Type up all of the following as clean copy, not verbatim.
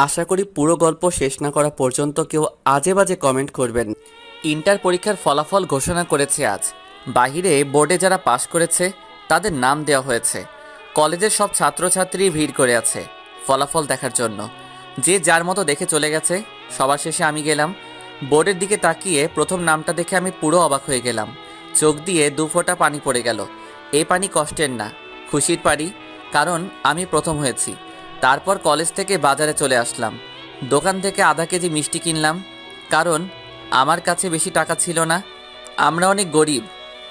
আশা করি পুরো গল্প শেষ না করা পর্যন্ত কেউ আজে বাজে কমেন্ট করবেন। ইন্টার পরীক্ষার ফলাফল ঘোষণা করেছে আজ। বাহিরে বোর্ডে যারা পাশ করেছে তাদের নাম দেওয়া হয়েছে। কলেজের সব ছাত্রছাত্রী ভিড় করে আছে ফলাফল দেখার জন্য। যে যার মতো দেখে চলে গেছে। সবার শেষে আমি গেলাম। বোর্ডের দিকে তাকিয়ে প্রথম নামটা দেখে আমি পুরো অবাক হয়ে গেলাম। চোখ দিয়ে দু ফোঁটা পানি পড়ে গেল। এই পানি কষ্টের না, খুশির পানি, কারণ আমি প্রথম হয়েছি। তারপর কলেজ থেকে বাজারে চলে আসলাম। দোকান থেকে আধা কেজি মিষ্টি কিনলাম, কারণ আমার কাছে বেশি টাকা ছিল না। আমরা অনেক গরিব।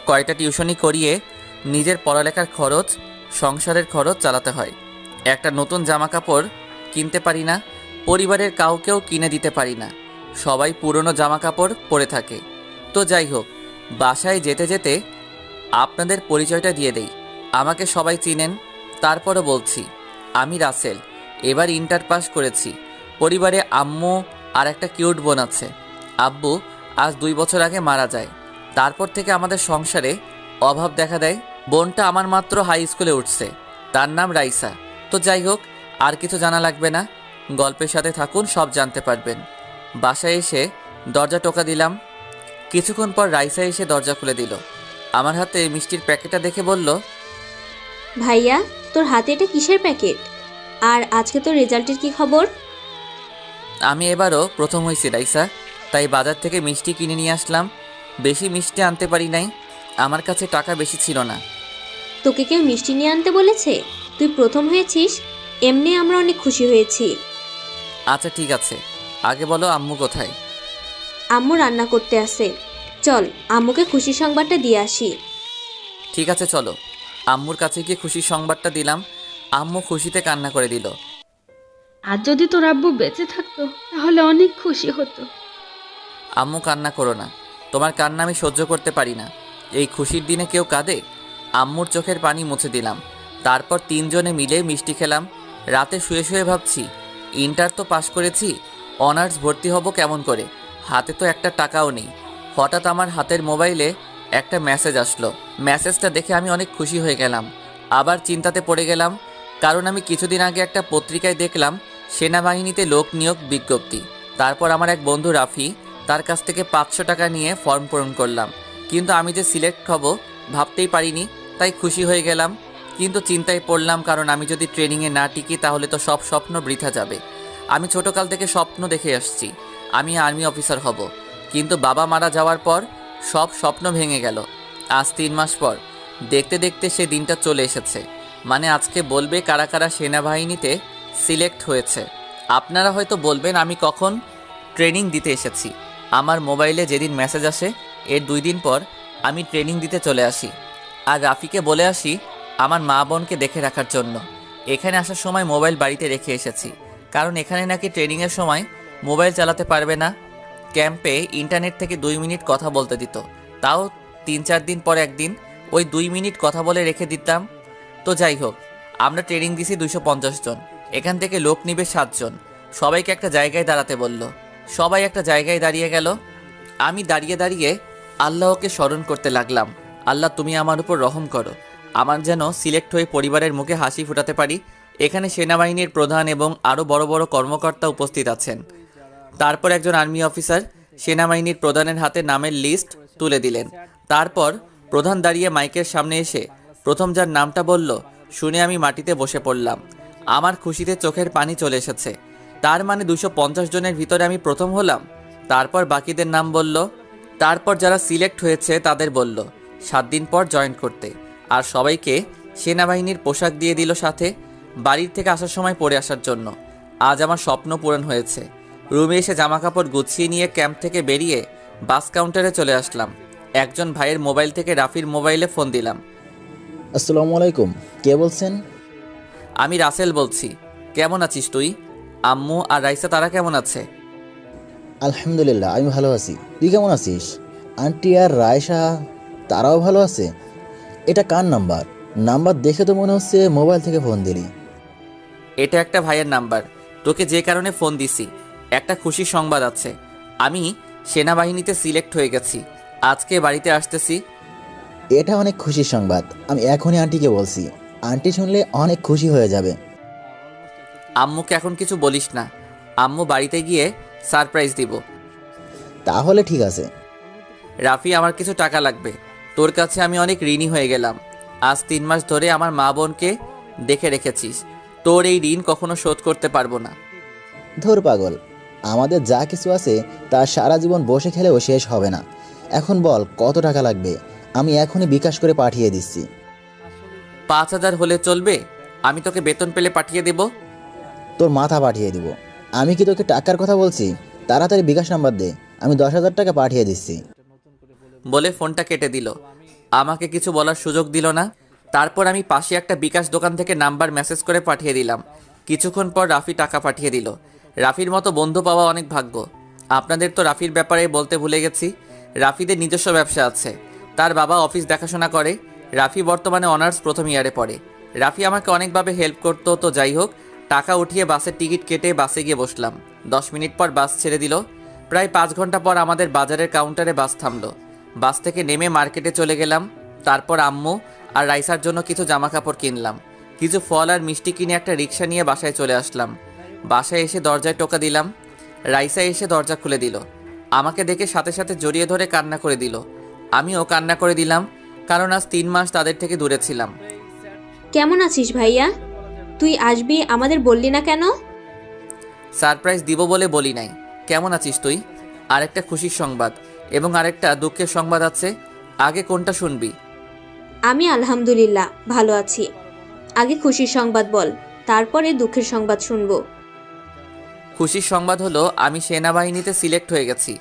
কয়টা টিউশনি করিয়ে নিজের পড়ালেখার খরচ, সংসারের খরচ চালাতে হয়। একটা নতুন জামা কাপড় কিনতে পারি না, পরিবারের কাউকেও কিনে দিতে পারি না। সবাই পুরনো জামা কাপড় পরে থাকে। তো যাই হোক, বাসায় যেতে যেতে আপনাদের পরিচয়টা দিয়ে দেই। আমাকে সবাই চিনেন। তারপরও বলছি, আমি রাসেল, এবার ইন্টার পাস করেছি। পরিবারে আম্মু আর একটা কিউট বোন আছে। আব্বু আজ 2 বছর আগে মারা যায়। তারপর থেকে আমাদের সংসারে অভাব দেখা দেয়। বোনটা আমার মাত্র হাই স্কুলে উঠছে, তার নাম রাইসা। তো যাই হোক, আর কিছু জানা লাগবে না, গল্পের সাথে থাকুন, সব জানতে পারবেন। বাসায় এসে দরজা টোকা দিলাম। কিছুক্ষণ পর রাইসা এসে দরজা খুলে দিল। আমার হাতে মিষ্টির প্যাকেটটা দেখে বলল, ভাইয়া, তোর হাতে এটা কিসের প্যাকেট? আর আজকে তোর রেজাল্টের কি খবর? আমি এবারও প্রথম হয়েছি রাইসা, তাই বাজার থেকে মিষ্টি কিনে নিয়ে আসলাম। বেশি মিষ্টি আনতে পারি নাই, আমার কাছে টাকা বেশি ছিল না। তোকে কেউ মিষ্টি নিয়ে আনতে বলেছে? তুই প্রথম হয়েছিস, এমনি আমরা অনেক খুশি হয়েছি। আচ্ছা ঠিক আছে, আগে বলো আম্মু কোথায়? আম্মু রান্না করতে আসে, চল আম্মুকে খুশি সংবাদটা দিয়ে আসি। ঠিক আছে চলো। আম্মুর কাছে গিয়ে খুশির সংবাদটা দিলাম। আম্মু খুশিতে কান্না করে দিল। আর যদি তোর আব্বু বেঁচে থাকতো তাহলে অনেক খুশি হতো। আম্মু কান্না করো না, তোমার কান্না আমি সহ্য করতে পারি না। এই খুশির দিনে কেউ কাঁদে? আম্মুর চোখের পানি মুছে দিলাম। তারপর 3 জনে মিলে মিষ্টি খেলাম। রাতে শুয়ে শুয়ে ভাবছি, ইন্টার তো পাশ করেছি, অনার্স ভর্তি হব কেমন করে? হাতে তো একটা টাকাও নেই। হঠাৎ আমার হাতের মোবাইলে একটা মেসেজ আসলো। মেসেজটা দেখে আমি অনেক খুশি হয়ে গেলাম। আবার চিন্তাতে পড়ে গেলাম, কারণ আমি কিছুদিন আগে একটা পত্রিকায় দেখলাম সেনাবাহিনীতে লোক নিয়োগ বিজ্ঞপ্তি। তারপর আমার এক বন্ধু রাফি, তার কাছ থেকে 500 টাকা নিয়ে ফর্ম পূরণ করলাম। কিন্তু আমি যে সিলেক্ট হব ভাবতেই পারিনি, তাই খুশি হয়ে গেলাম। কিন্তু চিন্তায় পড়লাম, কারণ আমি যদি ট্রেনিংয়ে না টিকি তাহলে তো সব স্বপ্ন বৃথা যাবে। আমি ছোটকাল থেকে স্বপ্ন দেখে আসছি আমি আর্মি অফিসার হব, কিন্তু বাবা মারা যাওয়ার পর সব স্বপ্ন ভেঙে গেল। আজ 3 মাস পর দেখতে দেখতে সে দিনটা চলে এসেছে। মানে আজকে বলবে কারা কারা সেনাবাহিনীতে সিলেক্ট হয়েছে। আপনারা হয়তো বলবেন আমি কখন ট্রেনিং দিতে এসেছি। আমার মোবাইলে যেদিন মেসেজ আসে এর 2 দিন পর আমি ট্রেনিং দিতে চলে আসি। আর রাফিকে বলে আসি আমার মা বোনকে দেখে রাখার জন্য। এখানে আসার সময় মোবাইল বাড়িতে রেখে এসেছি, কারণ এখানে নাকি ট্রেনিংয়ের সময় মোবাইল চালাতে পারবে না। ক্যাম্পে ইন্টারনেট থেকে 2 মিনিট কথা বলতে দিত, তাও 3-4 দিন পর একদিন ওই 2 মিনিট কথা বলে রেখে দিতাম। তো যাই হোক, আমরা ট্রেনিং দিছি 250 জন। এখান থেকে লোক নিবে 7 জন। সবাইকে একটা জায়গায় দাঁড়াতে বলল। সবাই একটা জায়গায় দাঁড়িয়ে গেল। আমি দাঁড়িয়ে দাঁড়িয়ে আল্লাহকে স্মরণ করতে লাগলাম, আল্লাহ তুমি আমার উপর রহম করো, আমার যেন সিলেক্ট হয়ে পরিবারের মুখে হাসি ফোটাতে পারি। এখানে সেনাবাহিনীর প্রধান এবং আরও বড় বড় কর্মকর্তা উপস্থিত আছেন। তারপর একজন আর্মি অফিসার সেনাবাহিনীর প্রধানের হাতে নামের লিস্ট তুলে দিলেন। তারপর প্রধান দাঁড়িয়ে মাইকের সামনে এসে প্রথম যার নামটা বলল, শুনে আমি মাটিতে বসে পড়লাম। আমার খুশিতে চোখের পানি চলে এসেছে। তার মানে 250 জনের ভিতরে আমি প্রথম হলাম। তারপর বাকিদের নাম বলল। তারপর যারা সিলেক্ট হয়েছে তাদের বলল 7 দিন পর জয়েন করতে। আর সবাইকে সেনাবাহিনীর পোশাক দিয়ে দিল সাথে, বাড়ির থেকে আসার সময় পরে আসার জন্য। আজ আমার স্বপ্ন পূরণ হয়েছে। রুমে এসে জামা কাপড় গুছিয়ে নিয়ে ক্যাম্প থেকে বেরিয়ে বাস কাউন্টারে চলে আসলাম। একজন ভাইয়ের মোবাইল থেকে রাফির মোবাইলে ফোন দিলাম। আসসালামু আলাইকুম, কে বলছেন? আমি রাসেল বলছি। কেমন আছিস তুই? আম্মু আর রাইসা তারা কেমন আছে? আলহামদুলিল্লাহ, আমি ভালো আছি। তুই কেমন আছিস? আন্টি আর রায়সা তারাও ভালো আছে। এটা কার নাম্বার? নাম্বার দেখে তো মনে হচ্ছে মোবাইল থেকে ফোন দিলি। এটা একটা ভাইয়ের নাম্বার। তোকে যে কারণে ফোন দিছি, একটা খুশির সংবাদ আছে। আমি সেনাবাহিনীতে সিলেক্ট হয়ে গেছি। আজকে বাড়িতে আসতেছি। এটা অনেক খুশির সংবাদ। আমি এখনই আন্টিকে বলছি। আন্টি শুনলে অনেক খুশি হয়ে যাবে। আম্মুকে এখন কিছু বলিস না, আম্মু বাড়িতে গিয়ে সারপ্রাইজ দিব। তাহলে ঠিক আছে। রাফি, আমার কিছু টাকা লাগবে। তোর কাছে আমি অনেক ঋণী হয়ে গেলাম। আজ 3 মাস ধরে আমার মা বোনকে দেখে রেখেছিস। তোর এই ঋণ কখনো শোধ করতে পারবো না। ধুর পাগল, আমাদের যা কিছু আছে তা সারা জীবন বসে খেলেও শেষ হবে না। এখন বল কত টাকা লাগবে, আমি এখনই বিকাশ করে পাঠিয়ে দিচ্ছি। 5,000 হলে চলবে? আমি তোকে বেতন পেলে পাঠিয়ে দেব। তোর মাথা পাঠিয়ে দিব। আমি কি তোকে টাকার কথা বলছি? তাড়াতাড়ি বিকাশ নাম্বার দে, আমি 10,000 টাকা পাঠিয়ে দিচ্ছি। বলে ফোনটা কেটে দিল। আমাকে কিছু বলার সুযোগ দিল না। তারপর আমি পাশে একটা বিকাশ দোকান থেকে নাম্বার মেসেজ করে পাঠিয়ে দিলাম। কিছুক্ষণ পর রাফি টাকা পাঠিয়ে দিল। রাফির মতো বন্ধু পাওয়া অনেক ভাগ্য। আপনাদের তো রাফির ব্যাপারে বলতে ভুলে গেছি। রাফিদের নিজস্ব ব্যবসা আছে। তার বাবা অফিস দেখাশোনা করে। রাফি বর্তমানে অনার্স প্রথম ইয়ারে পড়ে। রাফি আমাকে অনেকভাবে হেল্প করতো। তো যাই হোক, টাকা উঠিয়ে বাসের টিকিট কেটে বাসে গিয়ে বসলাম। 10 মিনিট পর বাস ছেড়ে দিল। প্রায় 5 ঘন্টা পর আমাদের বাজারের কাউন্টারে বাস থামলো। বাস থেকে নেমে মার্কেটে চলে গেলাম। তারপর আম্মু আর রাইসার জন্য কিছু জামা কাপড় কিনলাম। কিছু ফল আর মিষ্টি কিনে একটা রিক্সা নিয়ে বাসায় চলে আসলাম। বাসায় এসে দরজায় টোকা দিলাম। রাইসা এসে দরজা খুলে দিল। আমাকে দেখে সাথে সাথে জড়িয়ে ধরে কান্না করে দিল। আমিও কান্না করে দিলাম, কারণ আজ 3 মাস তাদের থেকে দূরে ছিলাম। কেমন আছিস ভাইয়া? তুই আসবি আমাদের বললি না কেন? সারপ্রাইজ দিব বলে বলি নাই। কেমন আছিস তুই? আরেকটা খুশির সংবাদ এবং আরেকটা দুঃখের সংবাদ আছে। আগে কোনটা শুনবি? আমি আলহামদুলিল্লাহ ভালো আছি। আগে খুশির সংবাদ বল, তারপরে দুঃখের সংবাদ শুনবো। খুশির সংবাদ হলো আমি সেনাবাহিনীতে সিলেক্ট হয়ে গেছি।